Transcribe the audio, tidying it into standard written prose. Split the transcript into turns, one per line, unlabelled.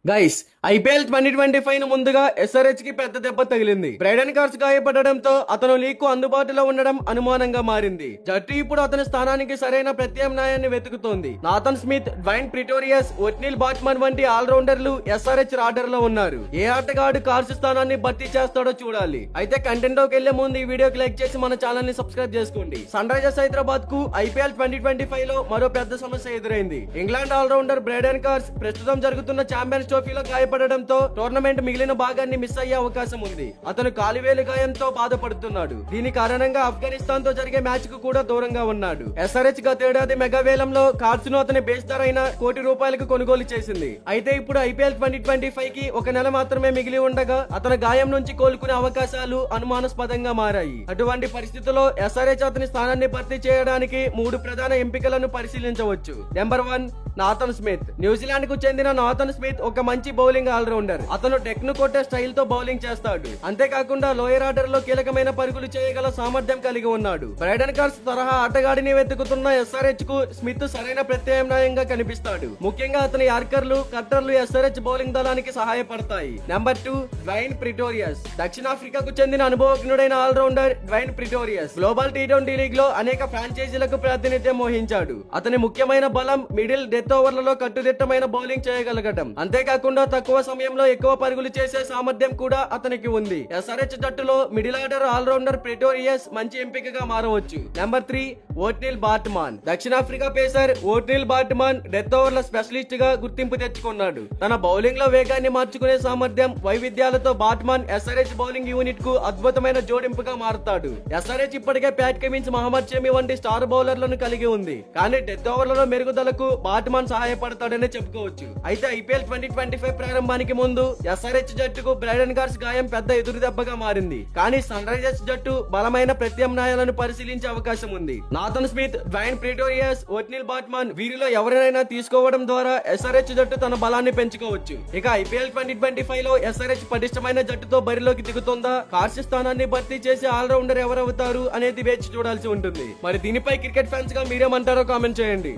Guys, IPL 2025 ను ముందుగా SRH కి పెద్ద దెబ్బ తగిలింది. బ్రైడెన్ కార్స్ గాయపడడంతో అతను లీగ్ కు అందుబాటులో ఉండడం అనుమానంగా మారింది. జట్టు ఇప్పుడు అతని స్థానానికి సరైన ప్రత్యామ్నాయాన్ని వెతుకుతోంది. నాథన్ స్మిత్, డ్వైన్ ప్రిటోరియస్, ఒట్నిల్ బాట్మన్ వంటి ఆల్రౌండర్లు ఎస్ఆర్హెచ్ రాడర్ లో ఉన్నారు. ఏ ఆటగాడు కార్స్ స్థానాన్ని భర్తీ చేస్తాడో చూడాలి. అయితే కంటెంట్ లోకి వెళ్లే ముందు ఈ వీడియోకి లైక్ చేసి మన ఛానల్ ని సబ్స్క్రైబ్ చేసుకోండి. సన్ రైజర్స్ హైదరాబాద్ కు ఐపీఎల్ 2025 లో మరో పెద్ద సమస్య ఎదురైంది. ఇంగ్లాండ్ ఆల్రౌండర్ బ్రైడెన్ కార్స్ ప్రస్తుతం జరుగుతున్న ఛాంపియన్స్ ట్రోఫీలో గాయపడడంతో టోర్నమెంట్ మిగిలిన భాగాన్ని మిస్ అయ్యే అవకాశం ఉంది. అతను కాలివేలు గాయంతో బాధపడుతున్నాడు. దీని కారణంగా ఆఫ్ఘనిస్తాన్ తో జరిగే మ్యాచ్ కు కూడా దూరంగా ఉన్నాడు. ఎస్ఆర్హెచ్ గతేడాది మెగా వేలంలో కార్స్ ను అతని బేస్ ధర అయిన ₹1,00,00,000 కొనుగోలు చేసింది. అయితే ఇప్పుడు ఐపీఎల్ 2025 కి ఒక నెల మాత్రమే మిగిలి ఉండగా అతని గాయం నుంచి కోలుకునే అవకాశాలు అనుమానాస్పదంగా మారాయి. అటువంటి పరిస్థితుల్లో ఎస్ఆర్హెచ్ అతని స్థానాన్ని భర్తీ చేయడానికి 3 ప్రధాన ఎంపికలను పరిశీలించవచ్చు. Number 1, Nathan Smith. న్యూజిలాండ్ కు చెందిన నాథన్ స్మిత్ ఒక మంచి బౌలింగ్ ఆల్రౌండర్. అతను టెక్ ను కొట్టే స్టైల్ తో బౌలింగ్ చేస్తాడు. అంతేకాకుండా లోయర్ ఆర్డర్ లో కీలకమైన పరుగులు చేయగల సామర్థ్యం కలిగి ఉన్నాడు. బ్రైడెన్ కార్స్ తరహా ఆటగాడిని వెతుకుతున్న ఎస్ఆర్హెచ్ కు స్మిత్ సరైన ప్రత్యామ్నాయంగా కనిపిస్తాడు. ముఖ్యంగా అతని యార్కర్లు, కట్టర్లు ఎస్ఆర్హెచ్ బౌలింగ్ దళానికి సహాయపడతాయి. Number 2, Dwayne Pretorius. దక్షిణాఫ్రికాకు చెందిన అనుభవజ్ఞుడైన ఆల్రౌండర్ డ్వైన్ ప్రిటోరియస్ గ్లోబల్ టీ20 లీగ్ లో అనేక ఫ్రాంచైజీలకు ప్రాతినిధ్యం వహించాడు. అతని ముఖ్యమైన బలం మిడిల్ డెత్ ఓవర్లలో కట్టుదిట్టమైన బౌలింగ్ చేయగలగడం. అంతేకాకుండా తక్కువ సమయంలో ఎక్కువ పరుగులు చేసే సామర్థ్యం కూడా అతనికి ఉంది. ఎస్ఆర్హెచ్ జట్టులో మిడిల్ ఆర్డర్ ఆల్రౌండర్ ప్రిటోరియస్ మంచి ఎంపికగా మారవచ్చు. నెంబర్ 3, ఒట్నిల్ బాట్మన్. దక్షిణాఫ్రికా పేసర్ ఒట్నిల్ బాట్మన్ డెత్ ఓవర్ల స్పెషలిస్ట్ గా గుర్తింపు తెచ్చుకున్నాడు. తన బౌలింగ్ లో వేగాన్ని మార్చుకునే సామర్థ్యం, వైవిధ్యాలతో బాట్మన్ ఎస్ఆర్హెచ్ బౌలింగ్ యూనిట్ కు అద్భుతమైన జోడింపుగా మారుతాడు. ఎస్ఆర్హెచ్ ఇప్పటికే ప్యాట్ కమిన్స్, మహమ్మద్ షమి వంటి స్టార్ బౌలర్లను కలిగి ఉంది. కానీ డెత్ ఓవర్లలో మెరుగుదలకు బాట్మన్ సహాయపడతాడని చెప్పుకోవచ్చు. అయితే ఐపీఎల్ 2025 ప్రారంభానికి ముందు ఎస్ఆర్హెచ్ జట్టుకు బ్రైడెన్ కార్స్ గాయం పెద్ద ఎదురు దెబ్బగా మారింది. కానీ సన్ రైజర్స్ జట్టు బలమైన ప్రత్యామ్నాయాలను పరిశీలించే అవకాశం ఉంది. నాథన్ స్మిత్, డ్వైన్ ప్రిటోరియస్, ఒట్నిల్ బాట్మన్ వీరిలో ఎవరైనా తీసుకోవడం ద్వారా ఎస్ఆర్హెచ్ జట్టు తన బలాన్ని పెంచుకోవచ్చు. ఇక ఐపీఎల్ 2025 లో ఎస్ఆర్హెచ్ పటిష్టమైన జట్టుతో బరిలోకి దిగుతుందా, కార్స్ స్థానాన్ని భర్తీ చేసే ఆల్రౌండర్ ఎవరవుతారు అనేది వేచి చూడాల్సి ఉంటుంది. మరి దీనిపై క్రికెట్ ఫ్యాన్స్ గా మీరేమంటారో కామెంట్ చేయండి.